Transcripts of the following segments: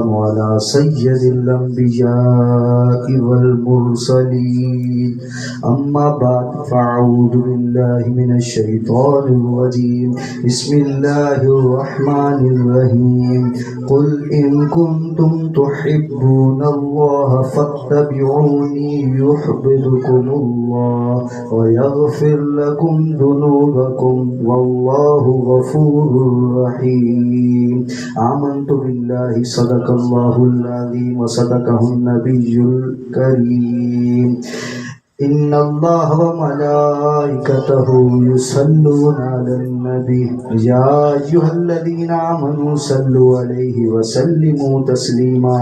والسلام على سيد الأنبياء والمرسلين أما بعد فأعوذ بالله من الشيطان الرجيم بسم الله الرحمن الرحيم قل إن كنتم تحبون الله فاتبعوني يحببكم الله ويغفر لكم ذنوبكم والله غفور رحيم آمنت بالله صدق الله العظيم وصدقه النبي الكريم إن الله وملائكته يصلون على النبي يا أيها الذين آمنوا صلوا عليه وسلموا تسليما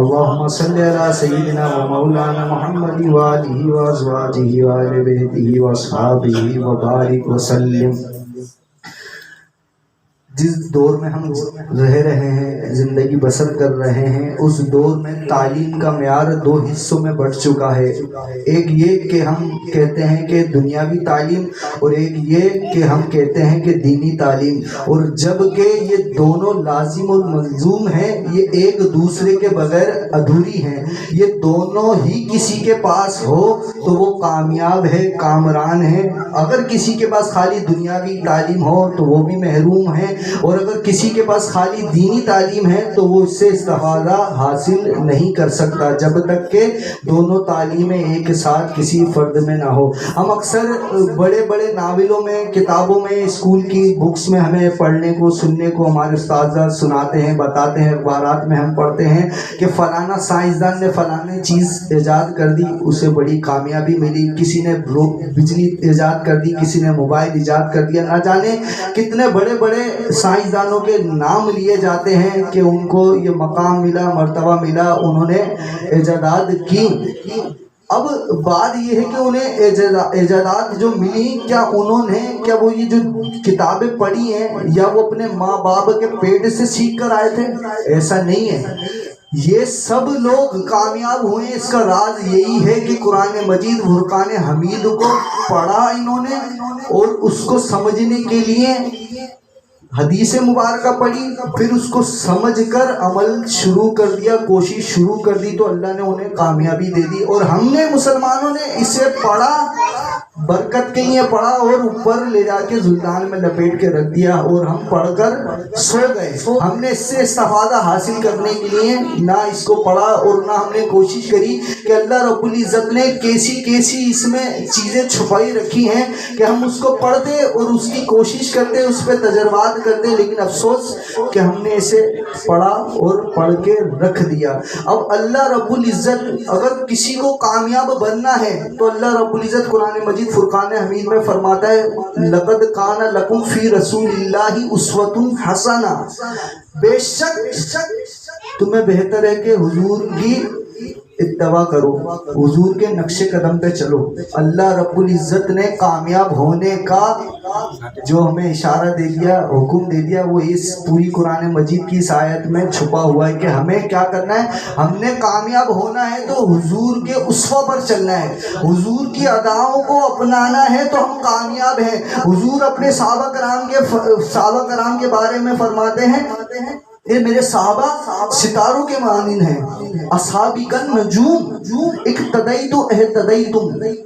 اللهم صل على سيدنا ومولانا محمد وآله وأزواجه وآل بيته وأصحابه وبارك وسلم۔ جس دور میں ہم رہ رہے ہیں، زندگی بسر کر رہے ہیں، اس دور میں تعلیم کا معیار دو حصوں میں بٹ چکا ہے۔ ایک یہ کہ ہم کہتے ہیں کہ دنیاوی تعلیم، اور ایک یہ کہ ہم کہتے ہیں کہ دینی تعلیم، اور جب کہ یہ دونوں لازم اور ملزوم ہیں، یہ ایک دوسرے کے بغیر ادھوری ہیں۔ یہ دونوں ہی کسی کے پاس ہو تو وہ کامیاب ہے، کامران ہے۔ اگر کسی کے پاس خالی دنیاوی تعلیم ہو تو وہ بھی محروم ہے، اور اگر کسی کے پاس خالی دینی تعلیم ہے تو وہ اس سے استفادہ حاصل نہیں کر سکتا جب تک کہ دونوں تعلیمیں ایک ساتھ کسی فرد میں نہ ہو۔ ہم اکثر بڑے بڑے ناولوں میں، کتابوں میں، اسکول کی بکس میں ہمیں پڑھنے کو، سننے کو ہمارے استاذہ سناتے ہیں، بتاتے ہیں، اخبارات میں ہم پڑھتے ہیں کہ فلانا سائنسدان نے فلانا چیز ایجاد کر دی، اسے بڑی کامیابی ملی، کسی نے بجلی ایجاد کر دی، کسی نے موبائل ایجاد کر دیا۔ نہ جانے کتنے بڑے بڑے سائنسدانوں کے نام لیے جاتے ہیں کہ ان کو یہ مقام ملا، مرتبہ ملا، انہوں نے ایجادات کی۔ اب بات یہ ہے کہ انہیں ایجادات جو ملی، کیا انہوں نے وہ یہ جو کتابیں پڑھی ہیں یا وہ اپنے ماں باپ کے پیٹ سے سیکھ کر آئے تھے؟ ایسا نہیں ہے۔ یہ سب لوگ کامیاب ہوئے، اس کا راز یہی ہے کہ قرآن مجید فرقان حمید کو پڑھا انہوں نے، اور اس کو سمجھنے کے لیے حدیث مبارکہ پڑھی، پھر اس کو سمجھ کر عمل شروع کر دیا، کوشش شروع کر دی، تو اللہ نے انہیں کامیابی دے دی۔ اور ہم نے مسلمانوں نے اسے پڑھا، برکت کے لیے پڑھا، اور اوپر لے جا کے زلطان میں لپیٹ کے رکھ دیا، اور ہم پڑھ کر سو گئے۔ ہم نے اس سے استفادہ حاصل کرنے کے لیے نہ اس کو پڑھا، اور نہ ہم نے کوشش کری کہ اللہ رب العزت نے کیسی کیسی اس میں چیزیں چھپائی رکھی ہیں کہ ہم اس کو پڑھتے اور اس کی کوشش کرتے، اس پہ تجربات کرتے، لیکن افسوس کہ ہم نے اسے پڑھا اور پڑھ کے رکھ دیا۔ اب اللہ رب العزت اگر کسی کو کامیاب بننا ہے تو اللہ رب العزت قرآن مجید فرقان حمید میں فرماتا ہے لقد کان لکم فی رسول اللہ اسوۃ حسنہ، بے شک تمہیں بہتر ہے کہ حضور کی اتباع کرو، حضور کے نقش قدم پہ چلو۔ اللہ رب العزت نے کامیاب ہونے کا جو ہمیں اشارہ دے دیا، حکم دے دیا، وہ اس پوری قرآن مجید کی اس آیت میں چھپا ہوا ہے کہ ہمیں کیا کرنا ہے۔ ہم نے کامیاب ہونا ہے تو حضور کے اسوہ پر چلنا ہے، حضور کی اداؤں کو اپنانا ہے تو ہم کامیاب ہیں۔ حضور اپنے صحابہ کرام کے بارے میں فرماتے ہیں یہ میرے صحابہ ستاروں کے مانند ہیں، اصحابی کا نجوم اقتدیت اہتدیتم،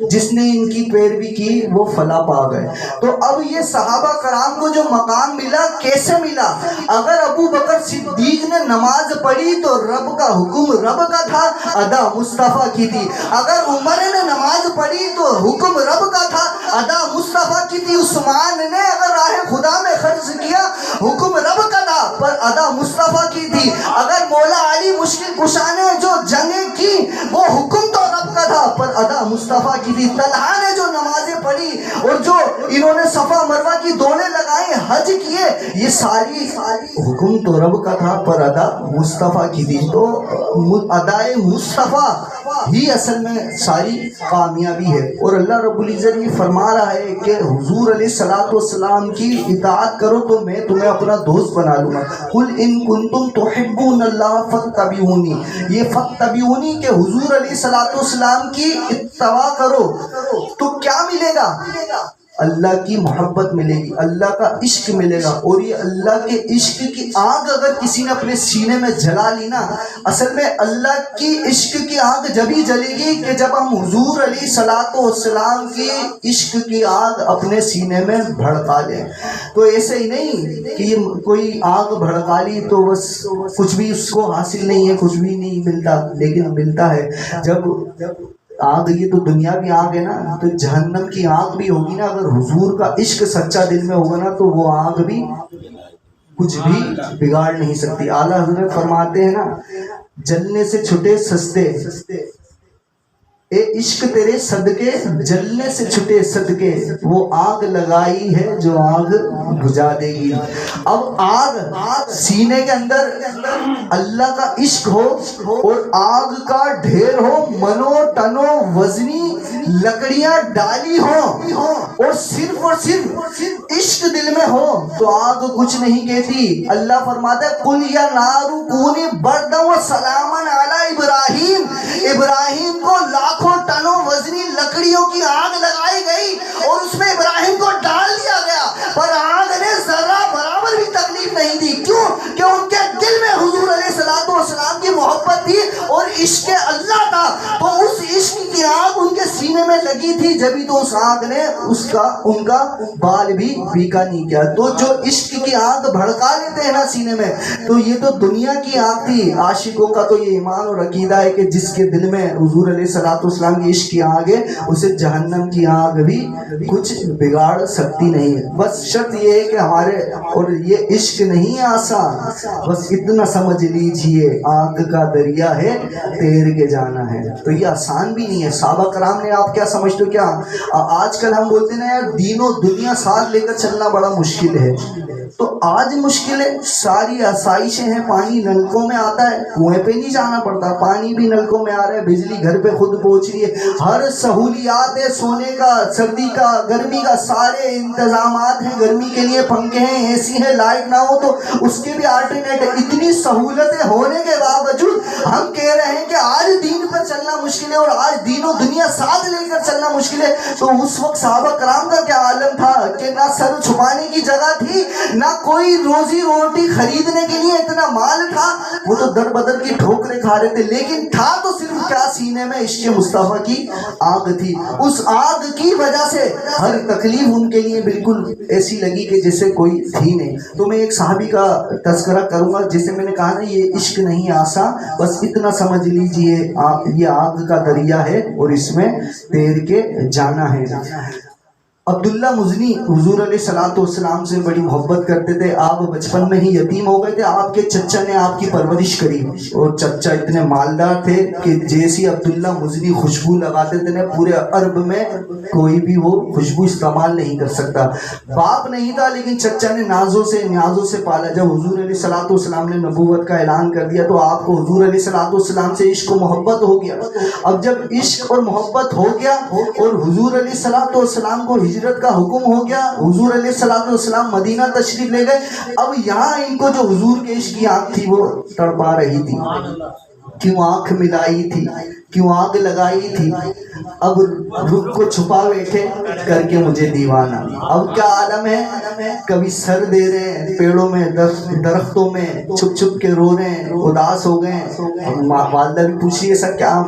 جس نے ان کی پیروی کی وہ فلاح پا گئے۔ تو اب یہ صحابہ کرام کو جو مقام ملا کیسے ملا؟ اگر ابو بکر صدیق نے نماز پڑھی تو رب کا حکم رب کا تھا، ادا مصطفیٰ کی تھی۔ اگر عمر نے نماز پڑھی تو حکم رب کا تھا، ادا مصطفیٰ کی تھی۔ عثمان نے اگر راہ خدا میں خرچ کیا حکم رب کا تھا، پر ادا مصطفیٰ کی تھی۔ اگر مولا علی مشکل کشا نے جو جنگیں کی وہ حکم تو رب کا تھا، پر ادا مصطفیٰ کی تھی۔ طلحہ نے جو نمازیں پڑھی اور جو انہوں نے صفا مروہ کی دوڑیں لگائیں، حج کیے، یہ ساری حکم تو رب کا تھا، پر ادا مصطفیٰ کی تھی۔ تو ادائے مصطفیٰ ہی اصل میں ساری کامیابی ہے۔ اور اللہ رب العزت یہ فرما رہا ہے کہ حضور علیہ السلام کی اطاعت کرو تو میں تمہیں اپنا دوست بنا لوں گا۔ قل ان کنتم تحبون اللہ فاتبعونی، یہ فاتبعونی کہ حضور علیہ السلام کی اتباع کرو تو کیا ملے گا؟ اللہ کی محبت ملے گی، اللہ کا عشق ملے گا. اور یہ اللہ کے عشق کی آگ اگر کسی نے اپنے سینے میں جلا لی نا، اصل میں اللہ کی عشق کی آگ جبھی جلے گی کہ جب ہم حضور علیہ الصلوۃ والسلام کی عشق کی آگ اپنے سینے میں بھڑکا لیں. تو ایسے ہی نہیں کہ کوئی آگ بھڑکا لی تو بس کچھ بھی اس کو حاصل نہیں ہے، کچھ بھی نہیں ملتا. لیکن ملتا ہے جب آگ، یہ تو دنیا کی آگ ہے نا، تو جہنم کی آگ بھی ہوگی نا. اگر حضور کا عشق سچا دل میں ہوگا نا تو وہ آگ بھی کچھ بھی بگاڑ نہیں سکتی. اعلیٰ حضرت فرماتے ہیں نا، جلنے سے چھٹے سستے، اے عشق تیرے صدقے، جلنے سے چھٹے صدقے، وہ آگ لگائی ہے جو آگ بجھا دے گی. اب آگ سینے کے اندر اللہ کا عشق ہو اور آگ کا ڈھیر ہو، منو ٹنو وزنی لکڑیاں ڈالی ہوں اور صرف عشق دل میں ہو تو آگ کچھ نہیں کہتی. اللہ فرماتا ہے قل یا نار کونی بردا و سلاما علی ابراہیم، ابراہیم کو لاکھوں ٹنوں وزنی لکڑیوں کی آگ لگائی گئی اور اس میں ابراہیم کو ڈال دیا گیا، پر آگ نے ذرہ برابر بھی تکلیف نہیں دی. کیوں؟ کہ ان کے دل میں حضور علیہ الصلوۃ والسلام کی محبت تھی اور عشق اللہ تھا. تو اس عشق کی آگ ان کے سینے میں لگی تھی، جبھی تو اس آگ نے ان کا بال بھی پھیکا نہیں کیا. تو جو عشق کی آگ بھڑکا لیتے ہیں نا سینے میں، تو یہ تو دنیا کی آگ تھی. عاشقوں کا تو یہ ایمان اور عقیدہ ہے کہ جس کے دل میں حضور علیہ الصلوۃ والسلام کی عشق کی آگ ہے، اسے جہنم کی آگ بھی کچھ بگاڑ سکتی نہیں ہے. بس شرط یہ ہے کہ ہمارے، اور یہ عشق نہیں آسان، بس اتنا سمجھ لیجئے آگ کا دریا ہے تیر کے جانا ہے. تو یہ آسان بھی نہیں ہے. صحابہ کرام نے، آپ کیا سمجھتے ہو؟ کیا آج کل ہم بولتے ہیں نا یار دین و دنیا ساتھ لے کر چلنا بڑا مشکل ہے، تو آج مشکل ہے. ساری آسائشیں ہیں، پانی نلکوں میں آتا ہے، کنویں پہ نہیں جانا پڑتا، پانی بھی نلکوں میں آ رہا ہے، بجلی گھر پہ خود پہنچ رہی ہے، ہر سہولیات ہے، سونے کا، سردی کا، گرمی کا سارے انتظامات ہیں. گرمی کے لیے پنکھے ہیں، اے سی ہے، لائٹ نہ ہو تو اس کے بھی آلٹرنیٹ ہے. اتنی سہولتیں ہونے کے باوجود ہم کہہ رہے ہیں کہ آج دین پر چلنا مشکل ہے اور آج دین و دنیا ساتھ لے کر چلنا مشکل ہے. تو اس وقت صحابہ کرام کا کیا عالم تھا کہ نہ سر چھپانے کی جگہ تھی، نہ کوئی روزی روٹی خریدنے کے لیے اتنا مال تھا. وہ تو در بدر کی ٹھوکریں کھا رہے تھے، لیکن تھا تو صرف کیا، سینے میں عشق مصطفیٰ کی آگ تھی. اس آگ کی وجہ سے ہر تکلیف ان کے لیے بالکل ایسی لگی کہ جیسے کوئی تھی نہیں. تو میں ایک صحابی کا تذکرہ کروں گا، جسے میں نے کہا نا یہ عشق نہیں آسا، بس اتنا سمجھ لیجئے یہ آگ کا دریا ہے اور اس میں تیر کے جانا ہے. عبداللہ مزنی حضور علیہ الصلوۃ والسلام سے بڑی محبت کرتے تھے. آپ بچپن میں ہی یتیم ہو گئے تھے. آپ کے چچا نے آپ کی پرورش کری اور چچا اتنے مالدار تھے کہ جیسی عبداللہ مزنی خوشبو لگاتے تھے نا، پورے عرب میں کوئی بھی وہ خوشبو استعمال نہیں کر سکتا. باپ نہیں تھا لیکن چچا نے نازوں سے پالا. جب حضور علیہ الصلوۃ والسلام نے نبوت کا اعلان کر دیا تو آپ کو حضور علیہ الصلوۃ والسلام سے عشق و محبت ہو گیا. اب جب عشق اور محبت ہو گیا اور حضور علیہ الصلوۃ والسلام کو ہجرت کا حکم ہو گیا، حضور علیہ الصلوۃ والسلام مدینہ تشریف لے گئے. اب یہاں ان کو جو حضور کے عشق کی آنکھ تھی وہ تڑپا رہی تھی. کیوں آنکھ ملائی تھی، کیوں آگ لگائی تھی، اب رخ کو چھپا بیٹھے کر کے مجھے دیوانہ. اب کیا عالم ہے، کبھی سر دے رہے ہیں پیڑوں میں، درختوں میں چھپ چھپ کے رو رہے ہیں، اداس ہو گئے. والدہ بھی پوچھی ایسا کیا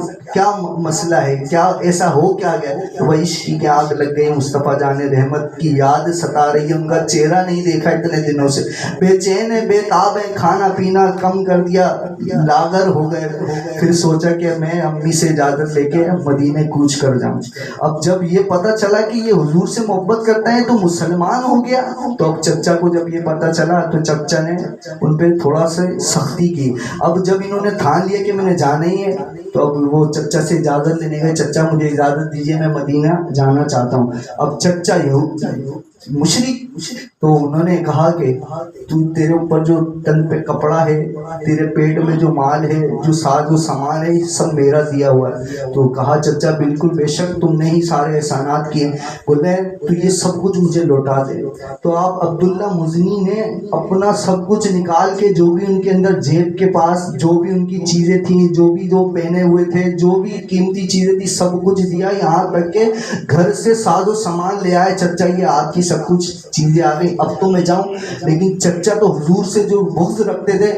مسئلہ ہے، کیا ایسا ہو کیا گیا؟ تو وہ عشق کی آگ لگ گئی. مصطفیٰ جان رحمت کی یاد ستا رہی ہے، ان کا چہرہ نہیں دیکھا اتنے دنوں سے، بے چین ہے، بے تاب ہے، کھانا پینا کم کر دیا، لاغر ہو گئے. پھر سوچا کہ میں امی سے اجازت لے کے مدینے کوچ کر جاؤں. اب جب یہ پتا چلا کہ یہ حضور سے محبت کرتا ہے تو مسلمان ہو گیا. تو اب چچا کو جب یہ پتا چلا تو چچا نے ان پہ تھوڑا سا سختی کی. اب جب انہوں نے ٹھان لیا کہ میں نے جانا ہی ہے تو اب وہ چچا سے اجازت لینے گئے. چچا مجھے اجازت دیجیے، میں مدینہ جانا چاہتا ہوں. اب چچا مشرک تو انہوں نے کہا کہ تیرے اوپر جو تن پہ کپڑا ہے، تیرے پیٹ میں جو مال ہے، جو ساز و سامان ہے، سب میرا دیا ہوا ہے۔ تو کہا چچا بالکل بے شک تم نے ہی سارے احسانات کیے۔ بولے تو یہ سب کچھ مجھے لوٹا دے۔ تو آپ عبداللہ مزنی نے اپنا سب کچھ نکال کے، جو بھی ان کے اندر جیب کے پاس جو بھی ان کی چیزیں تھیں، جو بھی جو پہنے ہوئے تھے، جو بھی قیمتی چیزیں تھی، سب کچھ دیا۔ یہاں تک کہ گھر سے ساز و سامان لے آئے، چچا یہ آپ کی سب کچھ چیزیں آ گئی، اب تو میں جاؤں۔ لیکن چچا تو حضور سے جو بغض رکھتے تھے،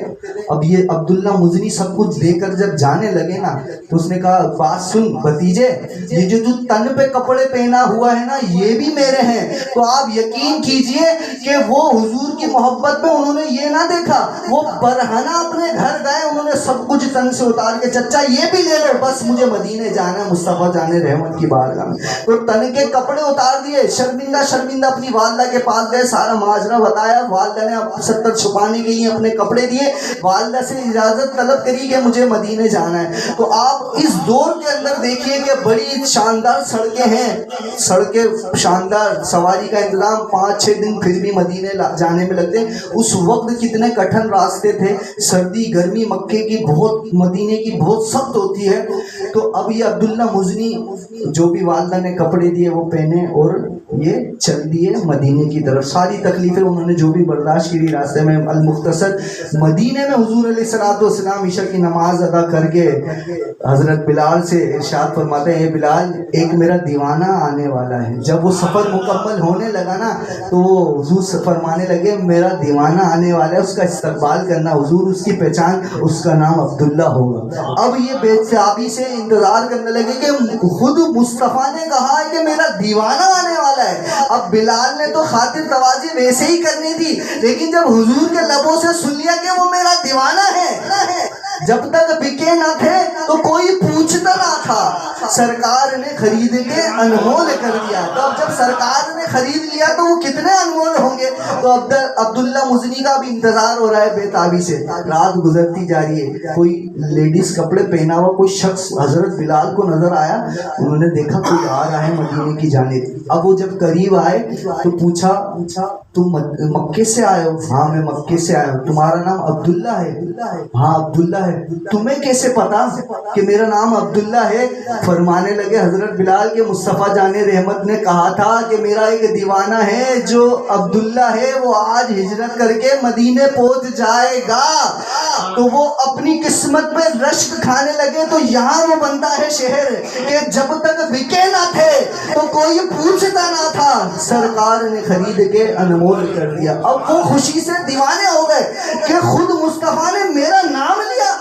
اب یہ عبداللہ مزنی سب کچھ دے کر جب جانے لگے نا، تو اس نے کہا بات سن بھتیجے، یہ جو تن پہ کپڑے پہنا ہوا ہے نا، یہ بھی میرے ہیں۔ تو آپ یقین کیجئے کہ وہ حضور کی محبت میں انہوں نے یہ نہ دیکھا، وہ برہنہ اپنے گھر گئے، انہوں نے سب کچھ تن سے اتار کے چچا یہ بھی لے لو، بس مجھے مدینے جانا ہے، مصطفیٰ جانے رحمت کی بارگاہ میں۔ تو تن کے کپڑے اتار دیے، شرمندہ شرمندہ اپنی والدہ کے پاس گئے، سارا ماجرا بتایا۔ والدہ نے 70 چھپانے کے لیے اپنے کپڑے دیے، والدہ سے اجازت طلب کری کہ مجھے مدینے جانا ہے۔ تو آپ اس دور کے اندر دیکھیے کہ بڑی شاندار سڑکیں ہیں، سڑکیں شاندار، سواری کا انتظام، 5-6 دن پھر بھی مدینے جانے میں لگتے۔ اس وقت کتنے کٹھن راستے تھے، سردی گرمی مکے کی بہت، مدینے کی بہت سخت ہوتی ہے۔ تو اب یہ عبداللہ مزنی جو بھی والدہ نے کپڑے دیے وہ پہنے اور یہ چل دیے مدینے کی طرف۔ ساری تکلیفیں انہوں نے جو بھی برداشت کی راستے میں۔ المختصر مدینے میں حضور علیہ الصلوۃ والسلام عشاء کی نماز ادا کر کے حضرت بلال سے ارشاد فرماتے ہیں، اے بلال ایک میرا دیوانہ آنے والا ہے۔ جب وہ سفر مکمل ہونے لگا نا، تو وہ حضور فرمانے لگے میرا دیوانہ آنے والا ہے، اس کا استقبال کرنا حضور، اس کی پہچان، اس کا نام عبداللہ ہوگا۔ اب یہ بے صحابی سے انتظار کرنے لگے کہ خود مصطفیٰ نے کہا ہے کہ میرا دیوانہ آنے والا ہے۔ اب بلال نے تو خاطر توازی ویسے ہی کرنی تھی، لیکن جب حضور کے لبوں سے سن لیا کہ وہ میرا دیوانہ ہے، جب تک بکے نہ تھے تو کوئی پوچھتا نہ تھا، سرکار نے خرید کے انمول کر دیا۔ تو اب جب سرکار نے خرید لیا تو وہ کتنے انمول ہوں گے۔ تو عبداللہ مزنی کا بھی انتظار ہو رہا ہے بے تابی سے۔ رات گزرتی جا رہی ہے، کوئی لیڈیز کپڑے پہنا ہوا کوئی شخص حضرت بلال کو نظر آیا، انہوں نے دیکھا کوئی آ رہا ہے مدینے کی جانب۔ اب وہ جب قریب آئے تو پوچھا تم مکے سے آئے ہو؟ ہاں میں مکے سے آیا ہوں۔ تمہارا نام عبداللہ ہے؟ ہاں عبداللہ ہے۔ تمہیں کیسے پتا کہ میرا نام عبداللہ ہے؟ فرمانے لگے حضرت بلال کے مصطفیٰ جان رحمت نے کہا تھا کہ میرا ایک دیوانہ ہے جو عبداللہ ہے، وہ آج ہجرت کر کے مدینے پہنچ جائے گا۔ تو وہ اپنی قسمت میں رشک کھانے لگے۔ تو یہاں وہ بنتا ہے شہر کہ جب تک بکے نہ تھے تو کوئی پوچھتا نہ تھا، سرکار نے خرید کے انمول کر دیا۔ اب وہ خوشی سے دیوانے ہو گئے کہ خود مصطفیٰ نے میرا نام لیا۔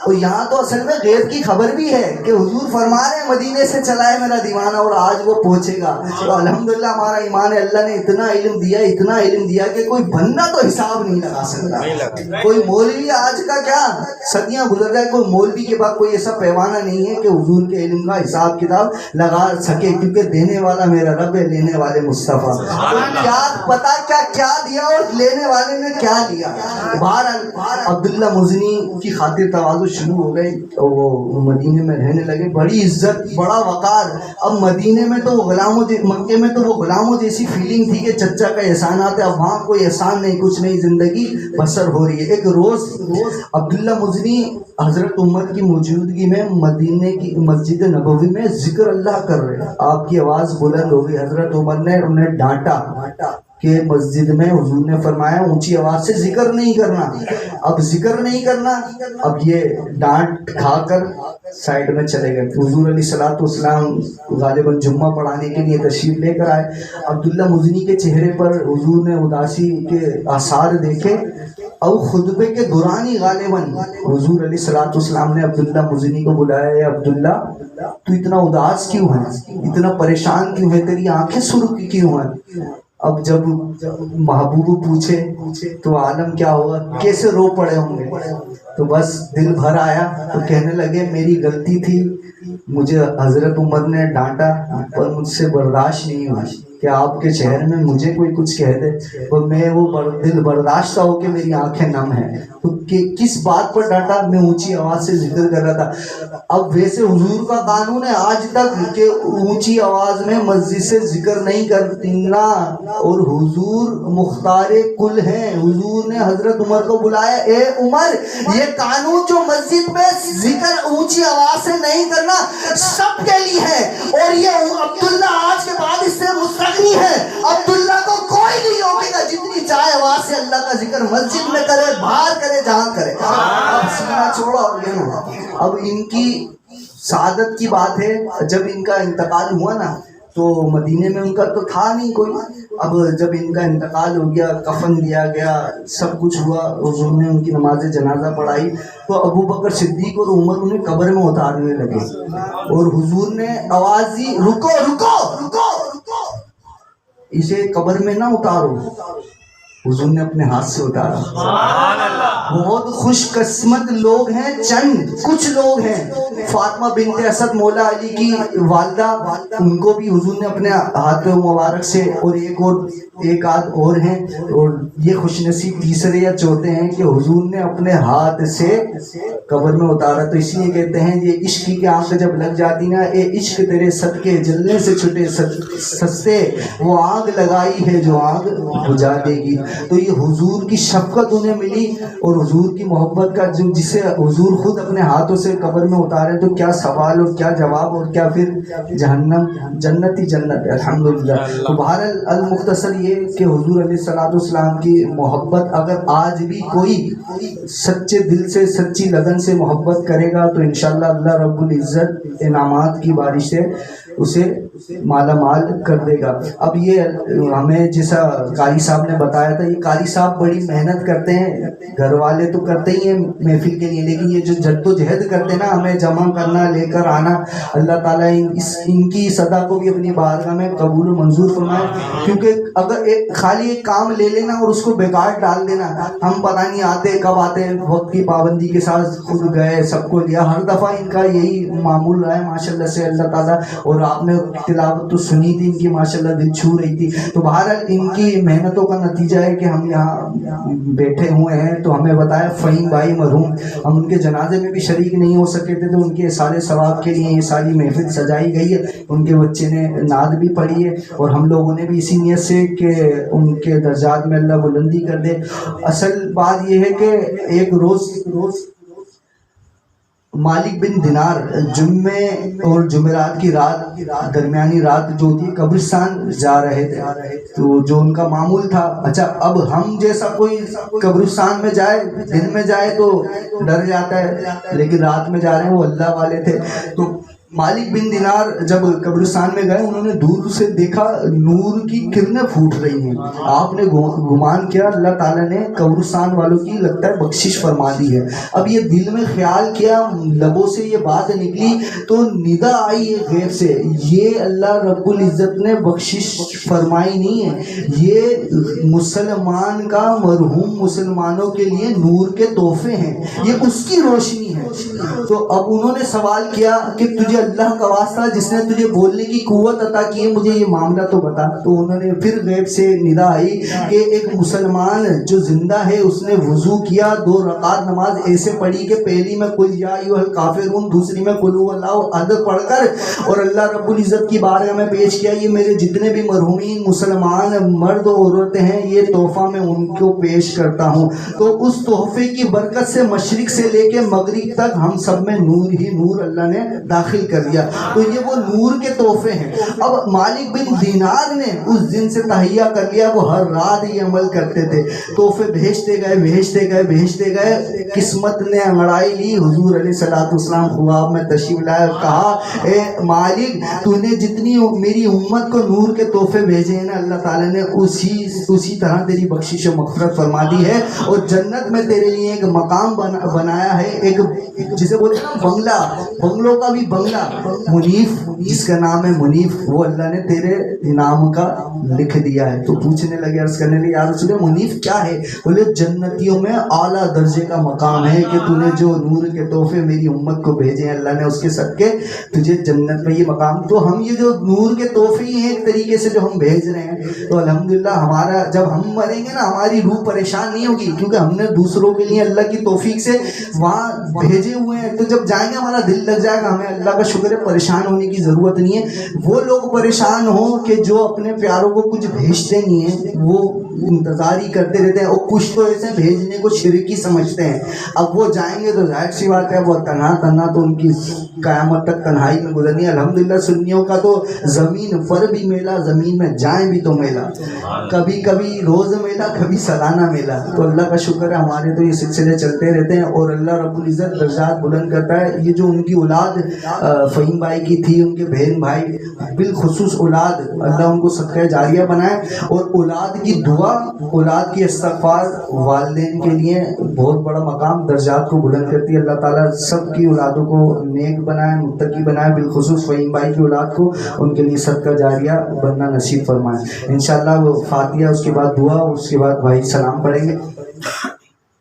اور یہاں تو اصل میں غیب کی خبر بھی ہے کہ حضور فرما رہے ہیں مدینے سے چلا ہے میرا دیوانہ اور آج وہ پہنچے گا۔ تو الحمدللہ ہمارا ایمان ہے، اللہ نے اتنا علم دیا، اتنا علم دیا کہ کوئی بندہ تو حساب نہیں لگا سکتا۔ کوئی مولوی آج کا کیا صدیاں گزر جائے، کوئی مولوی کے بعد کوئی ایسا پیمانہ نہیں ہے کہ حضور کے علم کا حساب کتاب لگا سکے، کیونکہ دینے والا میرا رب ہے، لینے والے مصطفیٰ۔ تو کیا پتا کیا دیا اور لینے والے نے کیا لیا۔ بہرحال عبداللہ مزنی کی خاطر تواضع شروع ہو گئی، وہ مدینے میں رہنے لگے، بڑی عزت، بڑا وقار۔ اب مدینے میں تو غلاموں، مکے میں تو وہ غلاموں جیسی فیلنگ تھی کہ چچا کا احسانات ہے، اب وہاں کوئی احسان نہیں، کچھ نہیں، زندگی بسر ہو رہی ہے۔ ایک روز عبداللہ مزنی حضرت عمر کی موجودگی میں مدینے کی مسجد نبوی میں ذکر اللہ کر رہے، آپ کی آواز بلند ہو گئی۔ حضرت عمر نے انہیں ڈانٹا کہ مسجد میں حضور نے فرمایا اونچی آواز سے ذکر نہیں کرنا، اب ذکر نہیں کرنا۔ اب یہ ڈانٹ کھا کر سائڈ میں چلے گئے۔ حضور علیہ الصلوۃ والسلام غالباً جمعہ پڑھانے کے لیے تشریف لے کر آئے۔ عبداللہ مزنی کے چہرے پر حضور نے اداسی کے آثار دیکھے، اور خطبے کے دوران ہی غالباً حضور علیہ الصلوۃ والسلام نے عبداللہ مزنی کو بلایا، اے عبداللہ تو اتنا اداس کیوں ہے، اتنا پریشان کیوں ہے، تیری آنکھیں سرخ کیوں ہیں؟ اب جب محبوب پوچھے تو عالم کیا ہوگا، کیسے رو پڑے ہوں گے۔ تو بس دل بھر آیا تو کہنے لگے میری غلطی تھی، مجھے حضرت عمر نے ڈانٹا پر مجھ سے برداشت نہیں ہوئی، کہ آپ کے چہرے میں مجھے کوئی کچھ کہہ دے اور میں وہ دل برداشتہ ہو کہ میری آنکھیں نم ہیں. تو کس بات پر ڈانٹا؟ میں اونچی آواز سے ذکر کر رہا تھا. اب ویسے حضور کا قانون ہے آج تک کہ اونچی آواز میں مسجد سے ذکر نہیں کرنا، اور حضور مختار کل ہیں. حضور نے حضرت عمر کو بلایا، اے عمر یہ قانون جو مسجد میں ذکر اونچی آواز سے نہیں کرنا سب کے لیے ہے، اور یہ عبداللہ آج کے بعد اس سے مستغنی ہے. عبداللہ کو کوئی نہیں روکے گا، جتنی چاہے آواز سے اللہ کا ذکر مسجد میں کرے، باہر کرے، جہاں کرے. اب سینہ چھوڑا ہو گیا نا. اب ان کی سعادت کی بات ہے، جب ان کا انتقال ہوا نا تو مدینے میں ان کا تو تھا نہیں کوئی. اب جب ان کا انتقال ہو گیا، کفن دیا گیا، سب کچھ ہوا، حضور نے ان کی نماز جنازہ پڑھائی تو ابو بکر صدیق اور عمر انہیں قبر میں اتارنے لگے، اور حضور نے آواز دی، رکو رکو رکو رکو، اسے قبر میں نہ اتارو. حضور نے اپنے ہاتھ سے اتارا. بہت خوش قسمت لوگ ہیں، چند کچھ لوگ ہیں. فاطمہ بنت اسد مولا علی کی والدہ، ان کو بھی حضور نے اپنے ہاتھ مبارک سے، اور ایک آدھ اور ہیں، اور یہ خوش نصیب تیسرے یا چوتھے ہیں کہ حضور نے اپنے ہاتھ سے قبر میں اتارا. تو اس لیے کہتے ہیں یہ عشق کی آنکھ جب لگ جاتی نا، اے عشق تیرے صدقے جلنے سے چھٹے سستے، وہ آگ لگائی ہے جو آگ بجھا دے گی. تو یہ حضور کی شفقت انہیں ملی، اور حضور کی محبت کا جسے حضور خود اپنے ہاتھوں سے قبر میں اتارے تو کیا سوال اور کیا جواب، اور کیا پھر جہنم، جنت ہی جنت ہے الحمدللہ. تو بہرحال المختصر یہ کہ حضور علیہ الصلوۃ والسلام کی محبت اگر آج بھی کوئی سچے دل سے، سچی لگن سے محبت کرے گا تو انشاءاللہ اللہ رب العزت انعامات کی بارش سے اسے مالا مال کر دے گا. اب یہ ہمیں جیسا قاری صاحب نے بتایا تھا، یہ قاری صاحب بڑی محنت کرتے ہیں، گھر والے تو کرتے ہی ہیں محفل کے لیے، لیکن یہ جو جد و جہد کرتے ہیں نا ہمیں جمع کرنا، لے کر آنا، اللہ تعالیٰ ان کی صدا کو بھی اپنی بارگاہ میں قبول و منظور فرمائے. کیونکہ اگر خالی ایک کام لے لینا اور اس کو بیکار ڈال دینا، ہم پتہ نہیں آتے کب آتے، وقت کی پابندی کے ساتھ خود گئے، سب کو لیا، ہر دفعہ ان کا یہی معمول رہا ہے ماشاءاللہ سے اللہ تعالیٰ. اور آپ نے تلاوت تو سنی تھی ان کی ماشاءاللہ، دل چھو رہی تھی. تو بہرحال ان کی محنتوں کا نتیجہ ہے کہ ہم یہاں بیٹھے ہوئے ہیں. تو ہمیں بتایا فہیم بھائی مرحوم، ہم ان کے جنازے میں بھی شریک نہیں ہو سکے تھے، تو ان کے سارے ثواب کے لیے یہ ساری محفل سجائی گئی ہے. ان کے بچے نے نعت بھی پڑھی ہے، اور ہم لوگوں نے بھی اسی نیت سے کہ ان کے درجات میں اللہ بلندی کر دے. اصل بات یہ ہے کہ ایک روز مالک بن دینار جمعے اور جمعرات کی رات، درمیانی رات جو ہوتی ہے، قبرستان جا رہے تھے. تو جو ان کا معمول تھا، اچھا اب ہم جیسا کوئی قبرستان میں جائے، دن میں جائے تو ڈر جاتا ہے، لیکن رات میں جا رہے ہیں، وہ اللہ والے تھے. تو مالک بن دینار جب قبرستان میں گئے، انہوں نے دور سے دیکھا نور کی کرنیں پھوٹ رہی ہیں. آپ نے گمان کیا اللہ تعالیٰ نے قبرستان والوں کی لگتا ہے بخشش فرما دی ہے. اب یہ دل میں خیال کیا، لبوں سے یہ بات نکلی تو ندا آئی ہے غیب سے، یہ اللہ رب العزت نے بخشش فرمائی نہیں ہے، یہ مسلمان کا مرحوم مسلمانوں کے لیے نور کے تحفے ہیں، یہ اس کی روشنی ہے. تو اب انہوں نے سوال کیا کہ تجھے اللہ کا واسطہ جس نے تجھے بولنے کی قوت عطا کی ہے، مجھے یہ معاملہ تو بتا. تو انہوں نے پھر غیب سے ندا آئی کہ ایک مسلمان جو زندہ ہے اس نے وضو کیا، 2 رکعت نماز ایسے پڑھی کہ پہلی میں قل یا ایھا الکافرون، دوسری میں قل ھو اللہ احد پڑھ کر اور اللہ رب العزت کی بارگاہ میں پیش کیا، یہ میرے جتنے بھی مرحومین مسلمان مرد و عورتیں ہیں، یہ تحفہ میں ان کو پیش کرتا ہوں. تو اس تحفے کی برکت سے مشرق سے لے کے مغرب تک ہم سب میں نور ہی نور اللہ نے داخل کر دیا. تو یہ وہ نور کے تحفے ہیں. اب مالک بن دینار نے اس دن سے تہیہ کر لیا، وہ ہر رات یہ عمل کرتے تھے، تحفے بھیجتے گئے بھیجتے گئے بھیجتے گئے. قسمت نے انگڑائی لی، حضور علیہ الصلوۃ والسلام خواب میں تشریف لائے اور کہا اے مالک تو نے جتنی میری امت کو نور کے تحفے بھیجے ہیں نا، اللہ تعالیٰ نے اسی طرح تیری بخشش و مغفرت فرما دی ہے، اور جنت میں تیرے لیے ایک مقام بنایا ہے، ایک جسے بولتے ہیں نا بنگلہ، بنگلوں کا بھی بنگلہ، منیف جس کا نام ہے منیف وہ اللہ نے تیرے نام کا لکھ دیا ہے. تو پوچھنے لگے عرض کرنے لگے یا رسول اللہ منیف کیا ہے؟ بولے جنتیوں میں اعلیٰ درجے کا مقام ہے کہ تو نے جو نور کے تحفے میری امت کو بھیجے ہیں اللہ نے اس کے صدقے تجھے جنت میں یہ مقام. تو ہم یہ جو نور کے تحفے ہی ہیں ایک طریقے سے جو ہم بھیج رہے ہیں, تو الحمدللہ ہمارا جب ہم مریں گے نا ہماری روح پریشان نہیں ہوگی, کیونکہ ہم نے دوسروں کے لیے اللہ کی توفیق سے وہاں بھیجے ہوئے ہیں. تو جب جائیں گے ہمارا دل لگ جائے گا, ہمیں اللہ کا شکر ہے پریشان ہونے کی ضرورت نہیں ہے. وہ لوگ پریشان ہوں کہ جو اپنے پیاروں کو کچھ بھیجتے نہیں ہیں, وہ انتظار ہی کرتے رہتے ہیں, اور کچھ تو ایسے بھیجنے کو شرکی سمجھتے ہیں. اب وہ جائیں گے تو ظاہر سی بات ہے وہ تنہا تو ان کی قیامت تک تنہائی میں گزرنی ہے. الحمدللہ سنیوں کا تو زمین پر بھی میلہ, زمین میں جائیں بھی تو میلہ, کبھی کبھی روز میلہ کبھی سالانہ میلہ. تو اللہ کا شکر ہے ہمارے تو یہ سلسلے چلتے رہتے ہیں, اور اللہ رب العزت درجات بلند کرتا ہے. یہ جو ان کی اولاد فہیم بھائی کی تھی, ان کے بہن بھائی بالخصوص اولاد, اللہ ان کو صدقہ جاریہ بنائے, اور اولاد کی دعا, اولاد کی استغفار والدین کے لیے بہت بڑا مقام درجات کو بلند کرتی ہے. اللہ تعالیٰ سب کی اولادوں کو نیک بنائے, متقی بنائے, بالخصوص فہیم بھائی کی اولاد کو ان کے لیے صدقہ جاریہ بننا نصیب فرمائے. انشاءاللہ وہ فاتحہ, اس کے بعد دعا, اس کے بعد بھائی سلام پڑھیں گے.